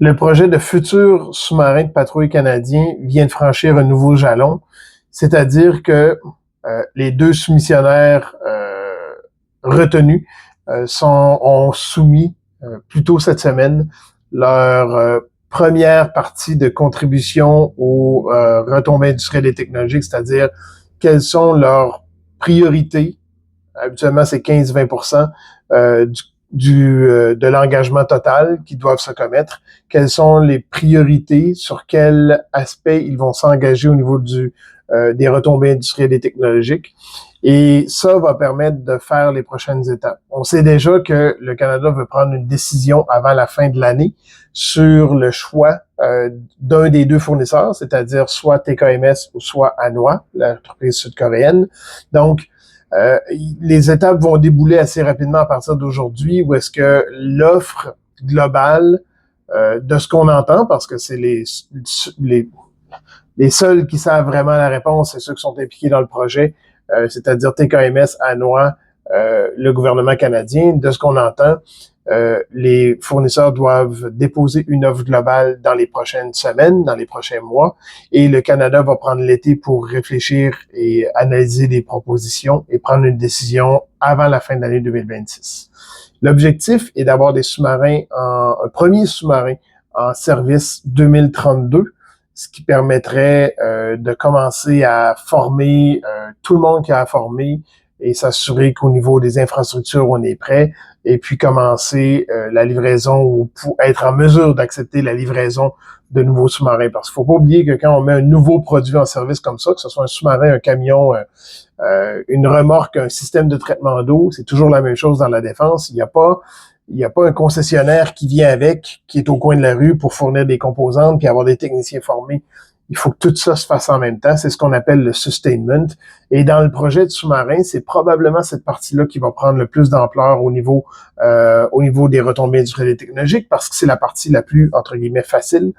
Le projet de futur sous-marin de patrouille canadien vient de franchir un nouveau jalon, c'est-à-dire que les deux soumissionnaires retenus ont soumis plus tôt cette semaine leur première partie de contribution aux retombées industrielles et technologiques, c'est-à-dire quelles sont leurs priorités. Habituellement, c'est 15-20% de l'engagement total qui doivent se commettre. Quelles sont les priorités, sur quel aspect ils vont s'engager au niveau des retombées industrielles et technologiques. Et ça va permettre de faire les prochaines étapes. On sait déjà que le Canada veut prendre une décision avant la fin de l'année sur le choix d'un des deux fournisseurs, c'est-à-dire soit TKMS ou soit Hanwha, l'entreprise sud-coréenne. Donc, les étapes vont débouler assez rapidement à partir d'aujourd'hui, où est-ce que l'offre globale, de ce qu'on entend, parce que c'est les seuls qui savent vraiment la réponse, c'est ceux qui sont impliqués dans le projet, c'est-à-dire TKMS, Hanwha, le gouvernement canadien. De ce qu'on entend, les fournisseurs doivent déposer une offre globale dans les prochaines semaines, dans les prochains mois, et le Canada va prendre l'été pour réfléchir et analyser les propositions et prendre une décision avant la fin de l'année 2026. L'objectif est d'avoir des sous-marins, un premier sous-marin en service 2032, ce qui permettrait de commencer à former tout le monde qui a à former et s'assurer qu'au niveau des infrastructures, on est prêt, et puis commencer la livraison ou pour être en mesure d'accepter la livraison de nouveaux sous-marins. Parce qu'il faut pas oublier que quand on met un nouveau produit en service comme ça, que ce soit un sous-marin, un camion, une remorque, un système de traitement d'eau, c'est toujours la même chose dans la défense. Il n'y a pas un concessionnaire qui vient avec, qui est au coin de la rue pour fournir des composantes puis avoir des techniciens formés. Il faut que tout ça se fasse en même temps. C'est ce qu'on appelle le sustainment. Et dans le projet de sous-marin, c'est probablement cette partie-là qui va prendre le plus d'ampleur au niveau des retombées industrielles et technologiques, parce que c'est la partie la plus, entre guillemets, facile.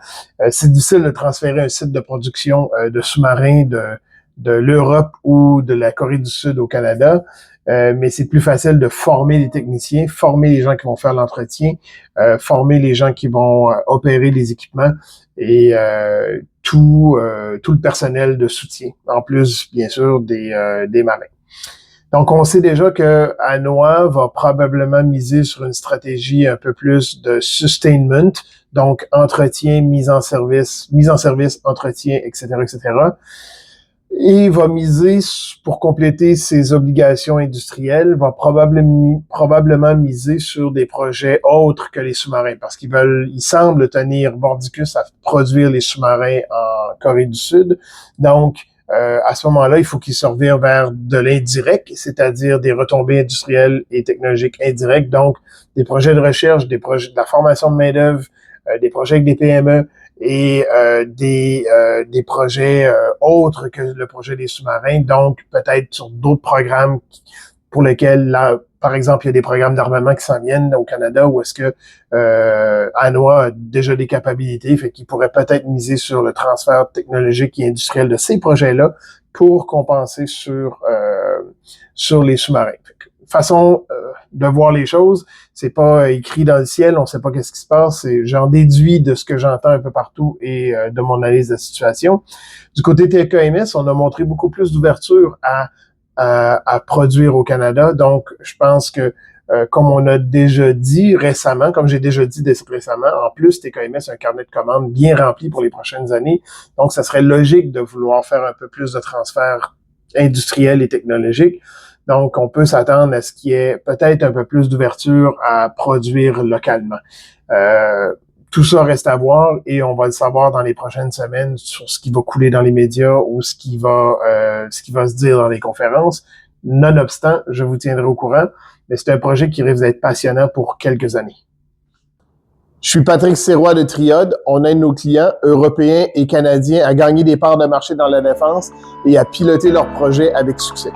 C'est difficile de transférer un site de production de sous-marins de l'Europe ou de la Corée du Sud au Canada. Mais c'est plus facile de former les techniciens, former les gens qui vont faire l'entretien, former les gens qui vont opérer les équipements et tout le personnel de soutien, en plus, bien sûr, des marins. Donc, on sait déjà que Hanwha va probablement miser sur une stratégie un peu plus de sustainment, donc entretien, mise en service, entretien, etc., etc., et va miser, pour compléter ses obligations industrielles, va probablement miser sur des projets autres que les sous-marins, parce ils semblent tenir mordicus à produire les sous-marins en Corée du Sud. Donc, à ce moment-là, il faut qu'ils se revirent vers de l'indirect, c'est-à-dire des retombées industrielles et technologiques indirectes, donc des projets de recherche, des projets de la formation de main-d'œuvre, des projets avec des PME, et des projets autres que le projet des sous-marins, donc peut-être sur d'autres programmes pour lesquels, là, par exemple, il y a des programmes d'armement qui s'en viennent au Canada, où est-ce que Hanwha a déjà des capacités, fait qu'il pourrait peut-être miser sur le transfert technologique et industriel de ces projets-là pour compenser sur les sous-marins. Façon de voir les choses, c'est pas écrit dans le ciel, on sait pas qu'est-ce qui se passe, j'en déduis de ce que j'entends un peu partout et de mon analyse de la situation. Du côté TKMS, on a montré beaucoup plus d'ouverture à produire au Canada, donc je pense que comme on a déjà dit récemment, comme j'ai déjà dit récemment, en plus, TKMS a un carnet de commandes bien rempli pour les prochaines années, donc ça serait logique de vouloir faire un peu plus de transferts industriels et technologiques. Donc, on peut s'attendre à ce qu'il y ait peut-être un peu plus d'ouverture à produire localement. Tout ça reste à voir et on va le savoir dans les prochaines semaines sur ce qui va couler dans les médias ou ce qui va se dire dans les conférences. Nonobstant, je vous tiendrai au courant, mais c'est un projet qui risque d'être passionnant pour quelques années. Je suis Patrick Sirois de Triode. On aide nos clients européens et canadiens à gagner des parts de marché dans la défense et à piloter leurs projets avec succès.